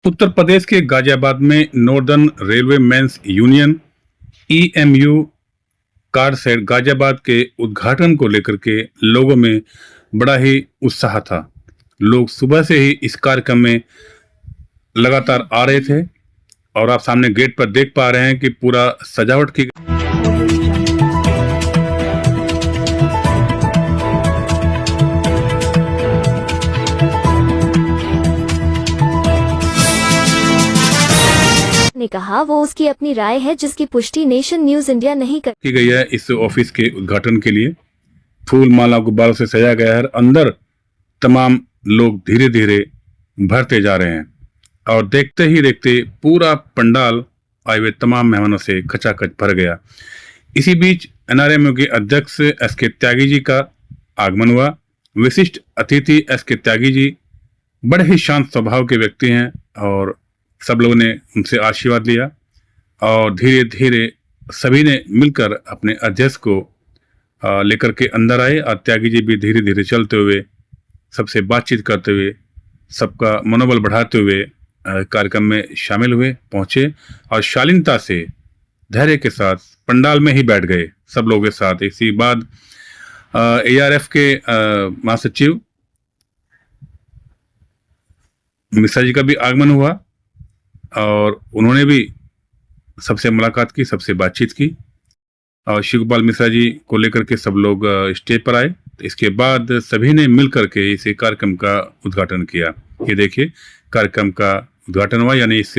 उत्तर प्रदेश के गाजियाबाद में northern railway men's union EMU car shed Ghaziabad के उद्घाटन को लेकर के लोगों में बड़ा ही उत्साह था। लोग सुबह से ही इस कार्यक्रम में लगातार आ रहे थे और आप सामने गेट पर देख पा रहे हैं कि पूरा सजावट की ने कहा वो उसकी अपनी राय है जिसकी पुष्टि नेशन न्यूज इंडिया नहीं कर की गई है। इस ऑफिस के उद्घाटन के लिए फूल माला गुब्बारों से सजाया गया है। अंदर तमाम लोग धीरे धीरे भरते जा रहे हैं और देखते ही देखते पूरा पंडाल आए हुए तमाम मेहमानों से खचाखच भर गया। इसी बीच एनआरएमयू के अध्यक्ष एसके त्यागी जी का आगमन हुआ। विशिष्ट अतिथि एसके त्यागी जी बड़े ही शांत स्वभाव के व्यक्ति हैं और सब लोगों ने उनसे आशीर्वाद लिया और धीरे धीरे सभी ने मिलकर अपने अध्यक्ष को लेकर के अंदर आए और त्यागी जी भी धीरे धीरे चलते हुए सबसे बातचीत करते हुए सबका मनोबल बढ़ाते हुए कार्यक्रम में शामिल हुए, पहुंचे और शालीनता से धैर्य के साथ पंडाल में ही बैठ गए सब लोगों के साथ। इसी बाद एआरएफ के महासचिव मिश्रा जी का भी आगमन हुआ और उन्होंने भी सबसे मुलाकात की, सबसे बातचीत की और शिव गोपाल मिश्रा जी को लेकर के सब लोग स्टेज पर आए। इसके बाद सभी ने मिल करके इस कार्यक्रम का उद्घाटन किया। ये देखिए कार्यक्रम का उद्घाटन हुआ, यानी इस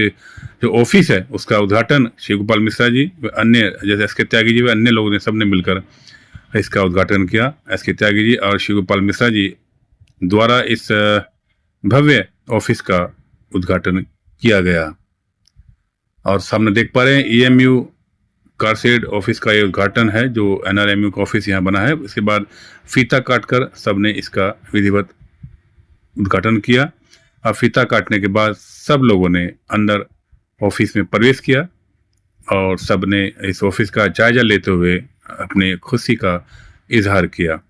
जो ऑफिस है उसका उद्घाटन शिव गोपाल मिश्रा जी व अन्य जैसे एसके त्यागी जी व अन्य लोगों ने सबने मिलकर इसका उद्घाटन किया। एसके त्यागी जी और शिव गोपाल मिश्रा जी द्वारा इस भव्य ऑफिस का उद्घाटन किया गया और सामने देख पा रहे हैं ईएमयू कार शेड ऑफिस का ये उद्घाटन है जो एनआरएमयू का ऑफिस यहाँ बना है। इसके बाद फीता काटकर सबने इसका विधिवत उद्घाटन किया और फीता काटने के बाद सब लोगों ने अंदर ऑफिस में प्रवेश किया और सब ने इस ऑफिस का जायजा लेते हुए अपने खुशी का इजहार किया।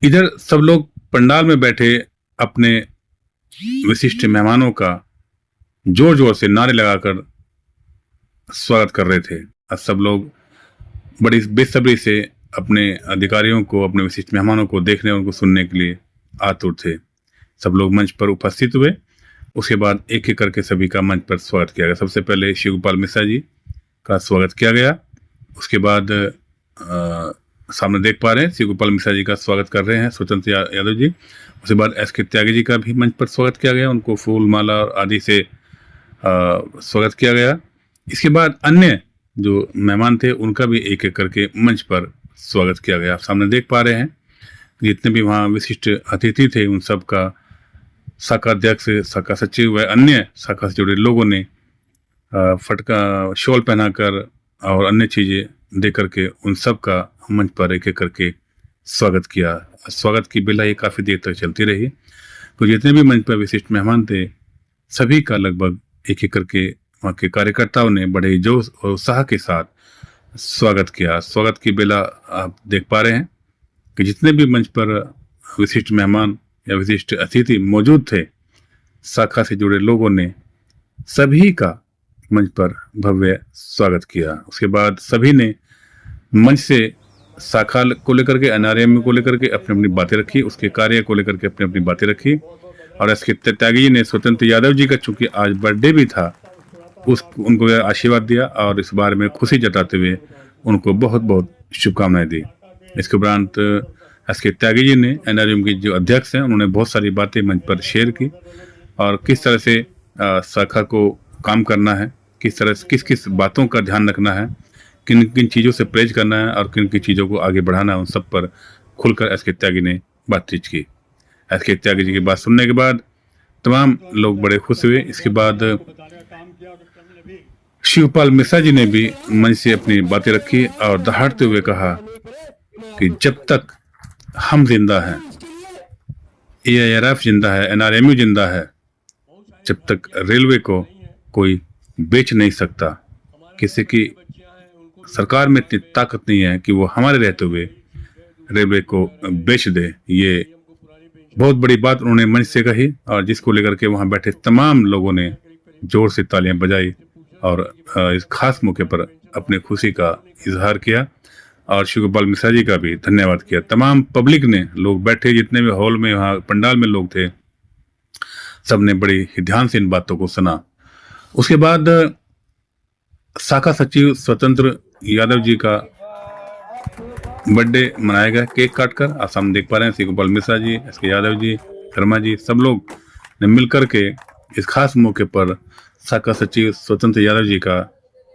इधर सब लोग पंडाल में बैठे अपने विशिष्ट मेहमानों का जोर जोर से नारे लगाकर स्वागत कर रहे थे और सब लोग बड़ी बेसब्री से अपने अधिकारियों को, अपने विशिष्ट मेहमानों को देखने, उनको सुनने के लिए आतुर थे। सब लोग मंच पर उपस्थित हुए। उसके बाद एक एक करके सभी का मंच पर स्वागत किया गया। सबसे पहले शिव गोपाल मिश्रा जी का स्वागत किया गया। उसके बाद सामने देख पा रहे हैं शिव गोपाल मिश्रा जी का स्वागत कर रहे हैं स्वतंत्र यादव जी। उसके बाद एसके त्यागी जी का भी मंच पर स्वागत किया गया, उनको फूल माला आदि से स्वागत किया गया। इसके बाद अन्य जो मेहमान थे उनका भी एक एक करके मंच पर स्वागत किया गया। आप सामने देख पा रहे हैं जितने भी वहाँ विशिष्ट अतिथि थे उन सब का शाखा अध्यक्ष, शाखा सचिव व अन्य शाखा से जुड़े लोगों ने फटका शॉल पहनाकर और अन्य चीज़ें दे करके उन सब का मंच पर एक एक करके स्वागत किया। स्वागत की बेला ये काफ़ी देर तक चलती रही। तो जितने भी मंच पर विशिष्ट मेहमान थे सभी का लगभग एक एक करके वहाँ के कार्यकर्ताओं ने बड़े जोश और उत्साह के साथ स्वागत किया। स्वागत की बेला आप देख पा रहे हैं कि जितने भी मंच पर विशिष्ट मेहमान या विशिष्ट अतिथि मौजूद थे, शाखा से जुड़े लोगों ने सभी का मंच पर भव्य स्वागत किया। उसके बाद सभी ने मंच से शाखा को लेकर के, एनआरएमयू को लेकर के अपनी अपनी बातें रखी, उसके कार्य को लेकर के अपनी अपनी बातें रखी और एसके त्यागी जी ने स्वतंत्र यादव जी का चूंकि आज बर्थडे भी था उनको आशीर्वाद दिया और इस बारे में खुशी जताते हुए उनको बहुत बहुत शुभकामनाएं दी। इसके उपरांत एसके त्यागी जी ने एनआरएमयू के जो अध्यक्ष हैं उन्होंने बहुत सारी बातें मंच पर शेयर की और किस तरह से शाखा को काम करना है, किस तरह से किस किस बातों का ध्यान रखना है, किन किन चीज़ों से परहेज करना है और किन किन चीज़ों को आगे बढ़ाना है, उन सब पर खुलकर एसके त्यागी ने बातचीत की। एसके त्यागी जी की बात सुनने के बाद तमाम लोग बड़े खुश हुए। इसके बाद शिवपाल मिश्रा जी ने भी मंच से अपनी बातें रखी और दहाड़ते हुए कहा कि जब तक हम जिंदा हैं, एआरएफ जिंदा है, एनआरएमयू जिंदा है, जब तक रेलवे को कोई बेच नहीं सकता। किसी की सरकार में इतनी ताकत नहीं है कि वो हमारे रहते हुए रेलवे को बेच दे। ये बहुत बड़ी बात उन्होंने मंच से कही और जिसको लेकर के वहां बैठे तमाम लोगों ने जोर से तालियां बजाई और इस खास मौके पर अपने खुशी का इजहार किया और श्री गोपाल मिश्रा जी का भी धन्यवाद किया। तमाम पब्लिक ने, लोग बैठे जितने भी हॉल में, वहाँ पंडाल में लोग थे, सबने बड़ी ही ध्यान से इन बातों को सुना। उसके बाद शाखा सचिव स्वतंत्र यादव जी का बर्थडे मनाया गया केक काटकर। आप सामने देख पा रहे हैं श्री गोपाल मिश्रा जी, एस.के. यादव जी, शर्मा जी, सब लोग ने मिलकर के इस खास मौके पर शाखा सचिव स्वतंत्र यादव जी का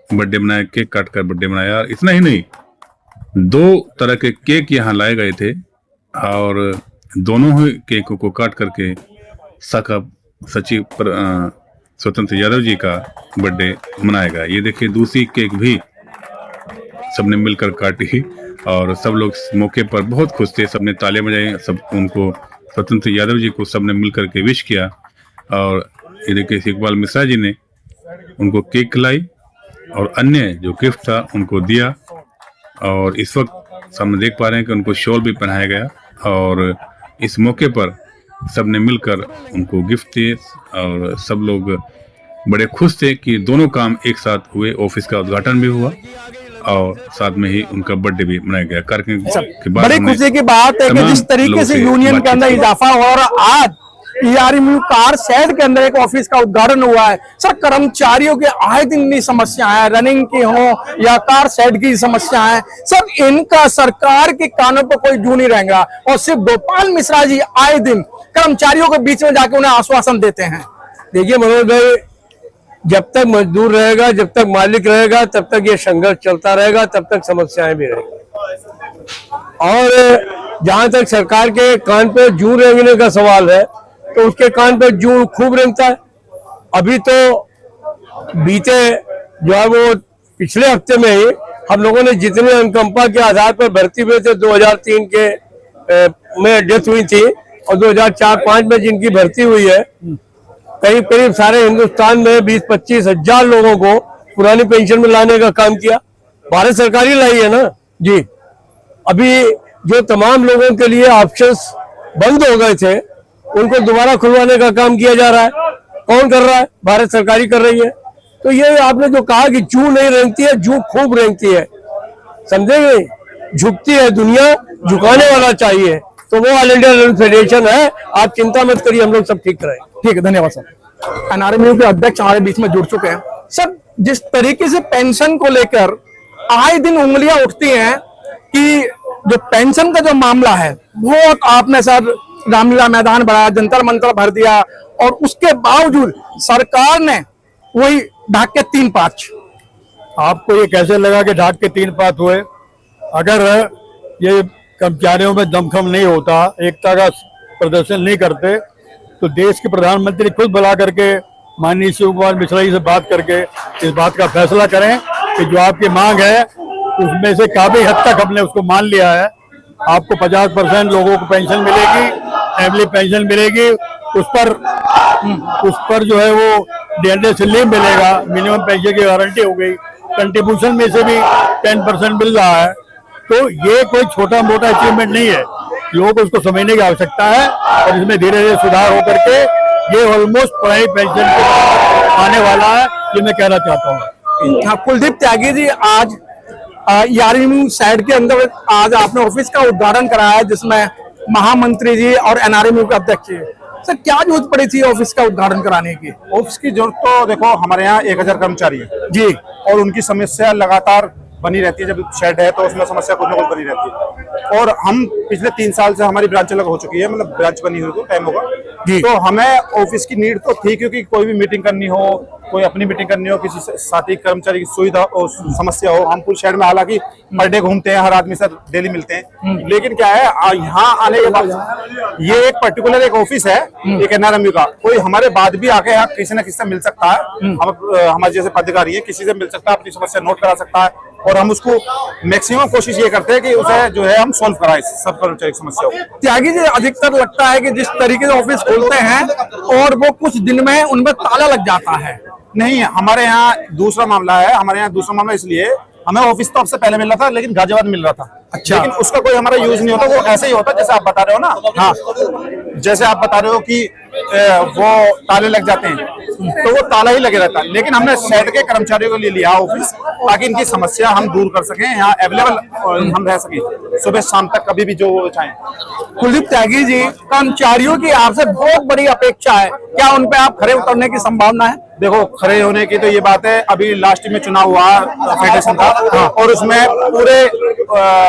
बर्थडे मनाया, केक काटकर बर्थडे मनाया। इतना ही नहीं, 2 तरह के केक यहाँ लाए गए थे और दोनों ही केकों को काट करके शाखा सचिव स्वतंत्र यादव जी का बर्थडे मनाया गया। ये देखिए दूसरी केक भी सबने मिलकर काटी और सब लोग इस मौके पर बहुत खुश थे, सबने तालियां बजाई, सब उनको स्वतंत्र यादव जी को सबने मिलकर के विश किया। और ये देखिए श्री गोपाल मिश्रा जी ने उनको केक खिलाई और अन्य जो गिफ्ट था उनको दिया। और इस वक्त सामने देख पा रहे हैं कि उनको शॉल भी पहनाया गया और इस मौके पर सबने मिलकर उनको गिफ्ट दिए और सब लोग बड़े खुश थे कि दोनों काम एक साथ हुए। ऑफिस का उद्घाटन भी हुआ और साथ में ही उनका बर्थडे भी मनाया गया। कार्यक्रम के बाद बड़ी खुशी की बात है कि जिस तरीके से यूनियन के अंदर इजाफा हुआ और आज ERMU कार शेड के अंदर एक ऑफिस का उद्घाटन हुआ है। सर, कर्मचारियों के आए दिन इतनी समस्याएं, रनिंग की हो या कार शेड की समस्याएं, सब इनका सरकार के कानों पर कोई जू नहीं रहेगा। और सिर्फ गोपाल मिश्रा जी आए दिन कर्मचारियों के बीच में जाके उन्हें आश्वासन देते हैं। देखिए मनोज भाई, जब तक मजदूर रहेगा, जब तक मालिक रहेगा, तब तक ये संघर्ष चलता रहेगा, तब तक समस्याएं भी रहेंगी। और जहां तक सरकार के कान पे जू रेंगने का सवाल है तो उसके कान पे जू खूब रेंगता है। अभी तो बीते जो है वो पिछले हफ्ते में ही हम लोगों ने जितने अनुकंपा के आधार पर भर्ती हुए थे, 2003 के में डेथ हुई थी और 2004-05 में जिनकी भर्ती हुई है, करीब करीब सारे हिंदुस्तान में 20-25 हजार लोगों को पुरानी पेंशन में लाने का काम किया। भारत सरकार ही लाई है ना जी। अभी जो तमाम लोगों के लिए ऑप्शंस बंद हो गए थे उनको दोबारा खुलवाने का काम किया जा रहा है। कौन कर रहा है? भारत सरकार ही कर रही है। तो ये आपने जो कहा कि जू नहीं रेंगती है, जू खूब रेंगती है, समझेंगे? झुकती है दुनिया, झुकाने वाला चाहिए, तो वो ऑल इंडिया रन फेडरेशन है। आप चिंता मत करिए, हम लोग सब ठीक कराएंगे। ठीक है, धन्यवाद सर। NRMU के अध्यक्ष हमारे बीच में जुड़ चुके हैं। सर, जिस तरीके से पेंशन को लेकर आए दिन उंगलियां उठती हैं कि जो पेंशन का जो मामला है, बहुत आपने सर रामलीला मैदान बढ़ाया, जंतर मंतर भर दिया और उसके बावजूद सरकार ने वही ढाक के 3-5। आपको ये कैसे लगा कि ढाक के 3-5 हुए? अगर ये कर्मचारियों में दमखम नहीं होता, एकता का प्रदर्शन नहीं करते, तो देश के प्रधानमंत्री खुद बुला करके माननीय श्री गोपाल मिश्रा जी से बात करके इस बात का फैसला करें कि जो आपकी मांग है उसमें से काफी हद तक हमने उसको मान लिया है। आपको 50% लोगों को पेंशन मिलेगी, फैमिली पेंशन मिलेगी, उस पर जो है वो DNS लीव मिलेगा, मिनिमम पेंशन की गारंटी हो गई, कंट्रीब्यूशन में से भी 10% मिल रहा है। तो ये कोई छोटा मोटा अचीवमेंट नहीं है, लोगों को उसको समझने की आवश्यकता है और इसमें धीरे धीरे सुधार होकर के ये ऑलमोस्ट पढ़ाई पेंशन आने वाला है, ये मैं कहना चाहता हूँ। कुलदीप त्यागी जी, आज ERMU साइड के अंदर आज आपने ऑफिस का उद्घाटन कराया जिसमें महामंत्री जी और NRMU के अध्यक्ष जी। सर, क्या जरूरत पड़ी थी ऑफिस का उद्घाटन कराने की? ऑफिस की जरूरत तो देखो, हमारे यहाँ 1000 कर्मचारी है जी और उनकी समस्या लगातार बनी रहती है। जब शेड है तो उसमें समस्या कुछ ना कुछ बनी रहती है और हम पिछले 3 साल से हमारी ब्रांच अलग हो चुकी है, मतलब ब्रांच बनी हुई तो टाइम होगा। तो हमें ऑफिस की नीड तो थी, क्योंकि कोई भी मीटिंग करनी हो, कोई अपनी मीटिंग करनी हो, किसी साथी कर्मचारी की सुविधा और समस्या हो, हम पूरे शहर में हालांकि पर डे घूमते हैं, हर आदमी से डेली मिलते हैं, लेकिन क्या है यहाँ आने के बाद ये एक पर्टिकुलर एक ऑफिस है एक NRMU का, कोई हमारे बाद भी आके यहाँ किसी न किसी से मिल सकता है। हमारे जैसे पदाधिकारी है, किसी से मिल सकता है, अपनी समस्या नोट करा सकता है और हम उसको मैक्सिमम कोशिश ये करते हैं कि उसे जो है हम सॉल्व कराएं सब कर्मचारी की समस्या हो। त्यागी जी, अधिकतर लगता है कि जिस तरीके से ऑफिस खोलते हैं और वो कुछ दिन में उनमें ताला लग जाता है। नहीं, हमारे यहाँ दूसरा मामला है। हमारे यहाँ दूसरा मामला इसलिए, हमें ऑफिस तो आपसे पहले मिल रहा था, लेकिन गाजियाबाद मिल रहा था। अच्छा। लेकिन उसका कोई हमारा यूज नहीं होता, वो ऐसे ही होता जैसे आप बता रहे हो ना। हाँ, जैसे आप बता रहे हो कि वो ताले लग जाते हैं, तो वो ताला ही लगे रहता है। लेकिन हमने शेड के कर्मचारियों के लिए लिया ऑफिस, ताकि इनकी समस्या हम दूर कर सकें, यहाँ अवेलेबल हम रह सकें सुबह शाम तक, कभी भी जो वो चाहें। कुलदीप त्यागी जी, कर्मचारियों की आपसे बहुत बड़ी अपेक्षा है, क्या उन पे आप खरे उतरने की संभावना है? देखो, खड़े होने की तो ये बात है, अभी लास्ट में चुनाव हुआ फेडरेशन का, और उसमें पूरे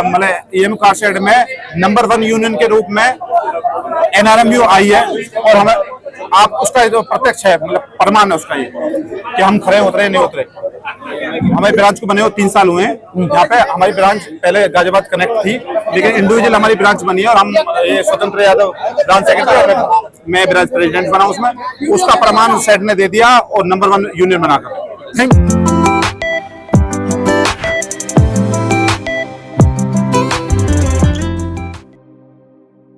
मतलब ईएम कार शेड में नंबर 1 यूनियन के रूप में एनआरएमयू आई है, और हमें आप उसका जो प्रत्यक्ष है, मतलब प्रमाण है उसका ये कि हम खड़े उतरे नहीं उतरे। हमारी ब्रांच को बने हुए 3 साल हुए हैं। यहाँ पे हमारी ब्रांच पहले गाजियाबाद कनेक्ट थी, लेकिन इंडिविजुअल हमारी ब्रांच बनी है, और हम ये स्वतंत्र यादव ब्रांच सेक्रेटरी, मैं ब्रांच प्रेसिडेंट बना उसमें। उसका प्रमाण सेट ने दे दिया और नंबर 1 यूनियन बनाकर। थैंक